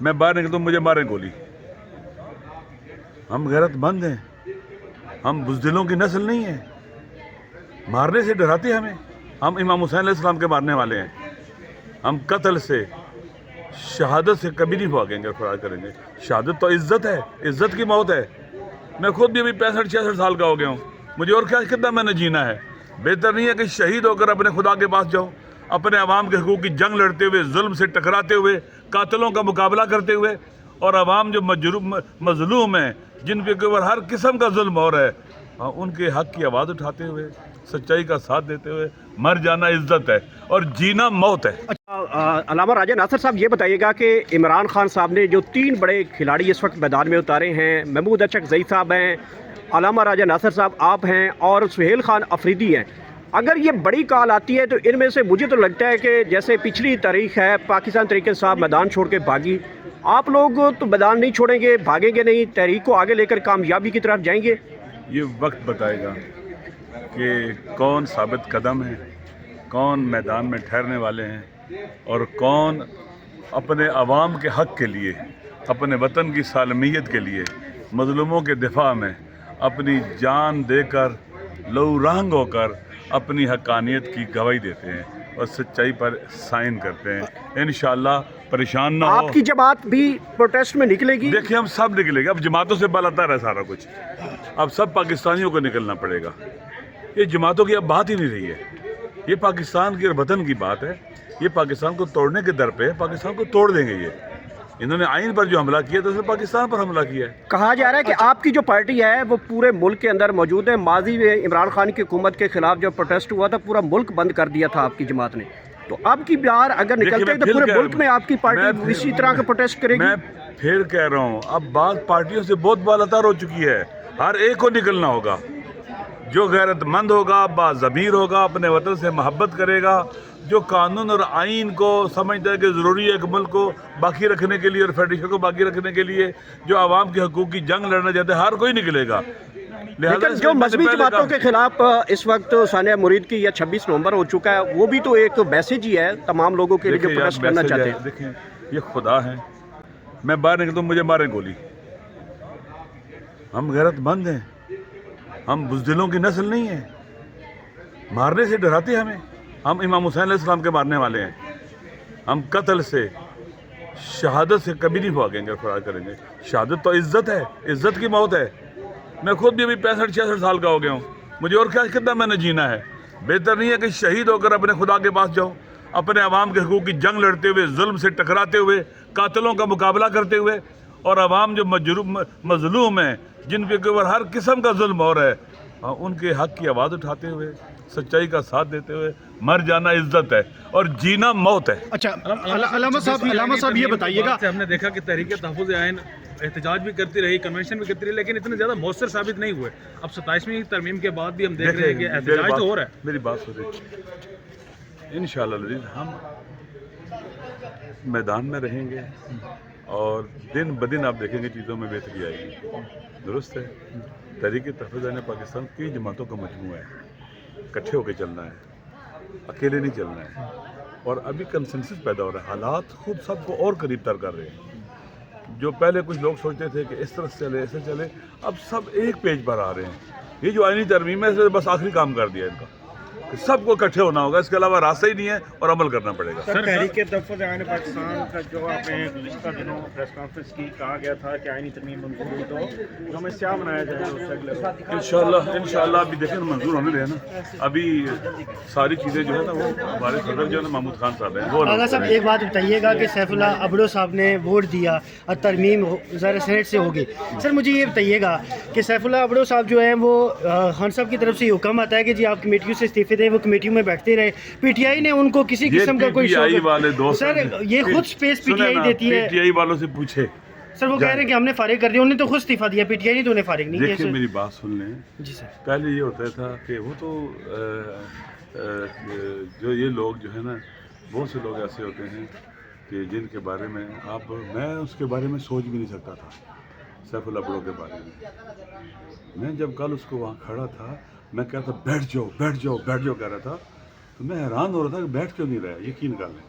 میں باہر نکلتا ہوں مجھے ماریں گولی. ہم غیرت مند ہیں, ہم بزدلوں کی نسل نہیں ہیں. مارنے سے ڈراتے ہمیں. ہم امام حسین علیہ السلام کے مارنے والے ہیں. ہم قتل سے, شہادت سے کبھی نہیں بھاگیں گے, فرار کریں گے. شہادت تو عزت ہے, عزت کی موت ہے. میں خود بھی ابھی 65-66 سال کا ہو گیا ہوں. مجھے اور کیا کتنا میں نے جینا ہے. بہتر نہیں ہے کہ شہید ہو کر اپنے خدا کے پاس جاؤں, اپنے عوام کے حقوق کی جنگ لڑتے ہوئے, ظلم سے ٹکراتے ہوئے, قاتلوں کا مقابلہ کرتے ہوئے, اور عوام جو مظلوم ہیں, جن کے اوپر ہر قسم کا ظلم ہو رہا ہے, ان کے حق کی آواز اٹھاتے ہوئے, سچائی کا ساتھ دیتے ہوئے. مر جانا عزت ہے اور جینا موت ہے. علامہ راجہ ناصر صاحب, یہ بتائیے گا کہ عمران خان صاحب نے جو 3 بڑے کھلاڑی اس وقت میدان میں اتارے ہیں, محمود اچکزئی صاحب ہیں, علامہ راجہ ناصر صاحب آپ ہیں, اور سہیل خان افریدی ہیں. اگر یہ بڑی کال آتی ہے تو ان میں سے مجھے تو لگتا ہے کہ جیسے پچھلی تاریخ ہے, پاکستان تحریک انصاف میدان چھوڑ کے بھاگی, آپ لوگ تو میدان نہیں چھوڑیں گے, بھاگیں گے نہیں, تحریک کو آگے لے کر کامیابی کی طرف جائیں گے. یہ وقت بتائے گا کہ کون ثابت قدم ہے, کون میدان میں ٹھہرنے والے ہیں, اور کون اپنے عوام کے حق کے لیے, اپنے وطن کی سالمیت کے لیے, مظلوموں کے دفاع میں اپنی جان دے کر, لہو رنگ ہو کر اپنی حقانیت کی گواہی دیتے ہیں اور سچائی پر سائن کرتے ہیں. انشاءاللہ پریشان نہ ہو. آپ کی جماعت بھی پروٹیسٹ میں نکلے گی؟ دیکھیں ہم سب نکلیں گے. اب جماعتوں سے بالاتر ہے سارا کچھ. اب سب پاکستانیوں کو نکلنا پڑے گا. یہ جماعتوں کی اب بات ہی نہیں رہی ہے. یہ پاکستان کی اور وطن کی بات ہے. یہ پاکستان کو توڑنے کے در پہ ہے. پاکستان کو توڑ دیں گے. یہ انہوں نے آئین پر جو حملہ کیا تو پاکستان پر حملہ کیا ہے. کہا جا رہا ہے کہ آپ کی جو پارٹی ہے وہ پورے ملک کے اندر موجود ہے. ماضی میں عمران خان کی حکومت کے خلاف جو پروٹیسٹ ہوا تھا, پورا ملک بند کر دیا تھا آپ کی جماعت نے. تو اب کی بار اگر نکلتے ہیں تو پورے ملک میں آپ کی پارٹی اسی طرح کا پروٹیسٹ کرے گی. میں پھر کہہ رہا ہوں, اب بعض پارٹیوں سے بہت بالاتر ہو چکی ہے. ہر ایک کو نکلنا ہوگا. جو غیرت مند ہوگا, باضمیر ہوگا, اپنے وطن سے محبت کرے گا, جو قانون اور آئین کو سمجھتا ہے کہ ضروری ہے ایک ملک کو باقی رکھنے کے لیے اور فیڈریشن کو باقی رکھنے کے لیے, جو عوام کے حقوق کی جنگ لڑنا چاہتے ہیں, ہر کوئی نکلے گا. لیکن جو مذہبی جماعتوں کے خلاف اس وقت ثانیہ مرید کی یا 26 نومبر ہو چکا ہے, وہ بھی تو ایک میسیج ہی ہے تمام لوگوں کے لیے جو پروٹیسٹ کرنا چاہتے ہیں. دیکھیں یہ خدا ہے. میں باہر نکلتا ہوں مجھے ماریں گولی. ہم غیرت مند ہیں, ہم بزدلوں کی نسل نہیں ہیں. مارنے سے ڈراتے ہمیں. ہم امام حسین علیہ السلام کے مارنے والے ہیں. ہم قتل سے, شہادت سے کبھی نہیں بھاگیں گے, فرار کریں گے. شہادت تو عزت ہے, عزت کی موت ہے. میں خود بھی ابھی 65-66 سال کا ہو گیا ہوں. مجھے اور کیا کتنا میں نے جینا ہے. بہتر نہیں ہے کہ شہید ہو کر اپنے خدا کے پاس جاؤں, اپنے عوام کے حقوق کی جنگ لڑتے ہوئے, ظلم سے ٹکراتے ہوئے, قاتلوں کا مقابلہ کرتے ہوئے, اور عوام جو مظلوم ہیں, جن کے اوپر ہر قسم کا ظلم ہو رہا ہے, ان کے حق کی آواز اٹھاتے ہوئے, سچائی کا ساتھ دیتے ہوئے. مر جانا عزت ہے اور جینا موت ہے. اچھا علامہ صاحب یہ بتائیے گا, ہم نے دیکھا کہ تحریک تحفظ آئین احتجاج بھی کرتی رہی, کنونشن بھی کرتی رہی, لیکن اتنے زیادہ مؤثر ثابت نہیں ہوئے. اب 27ویں ترمیم کے بعد بھی ہم دیکھ رہے ہیں کہ احتجاج تو ہو رہا ہے. میری بات سنیں, انشاءاللہ العزیز ہم میدان میں رہیں گے اور دن بدن آپ دیکھیں گے چیزوں میں بہتری آئے گی. درست ہے, تحریک تحفظ آئین پاکستان کئی جماعتوں کا مجموعہ ہے. اکٹھے ہو کے چلنا ہے, اکیلے نہیں چلنا ہے. اور ابھی کنسنسس پیدا ہو رہا ہے. حالات خود سب کو اور قریب تر کر رہے ہیں. جو پہلے کچھ لوگ سوچتے تھے کہ اس طرح سے چلے, ایسے چلے, اب سب ایک پیج پر آ رہے ہیں. یہ جو آئینی ترمیم ہے, بس آخری کام کر دیا ان کا. سب کو اکٹھے ہونا ہوگا, اس کے علاوہ راستہ ہی نہیں ہے, اور عمل کرنا پڑے گا. سر تحریک تحفظ آئین پاکستان کا جو آپ نے گزشتہ دنوں پریس کانفرنس کی کہا گیا تھا کہ آئینی ترمیم منظور ہوئی تو یوم سیاہ منایا جائے گا. انشاءاللہ ابھی دیکھیں منظور ہونے دیں نا. ابھی ساری چیزیں جو ہے نا, وہ ہمارے صدر جو ہے نا محمود خان صاحب ہیں. آغا صاحب ایک بات بتائیے گا کہ سیف اللہ ابڑو صاحب نے ووٹ دیا اور ترمیم ظاہر سینٹ سے ہوگی. سر مجھے یہ بتائیے گا کہ سیف اللہ ابڑو صاحب جو ہیں وہ خان صاحب کی طرف سے یہ حکم آتا ہے کہ جی آپ کمیٹیوں سے استعفے دیں, وہ کمیٹیوں میں بیٹھتے رہے. پی ٹی آئی نے ان کو کسی قسم کا کوئی سر یہ خود سپیس پی ٹی آئی دیتی ہے. پی ٹی آئی والوں سے پوچھے سر, وہ کہہ رہے ہیں کہ ہم نے فارغ کر دیا, انہوں نے تو خود استعفیٰ دیا, پی ٹی آئی نے تو انہیں فارغ نہیں کیا. دیکھیں میری بات سن لیں. جی سر. پہلے یہ ہوتا تھا کہ وہ تو جو یہ لوگ جو ہے نا, بہت سے لوگ ایسے ہوتے ہیں کہ جن کے بارے میں میں اس کے بارے میں سوچ بھی نہیں سکتا تھا. سیف اللہ ابڑو کے بارے میں جب کل اس کو وہاں کھڑا تھا, میں کہتا بیٹھ جاؤ بیٹھ جاؤ بیٹھ جاؤ کہہ رہا تھا, تو میں حیران ہو رہا تھا کہ بیٹھ کیوں نہیں رہا. یقین کر لیں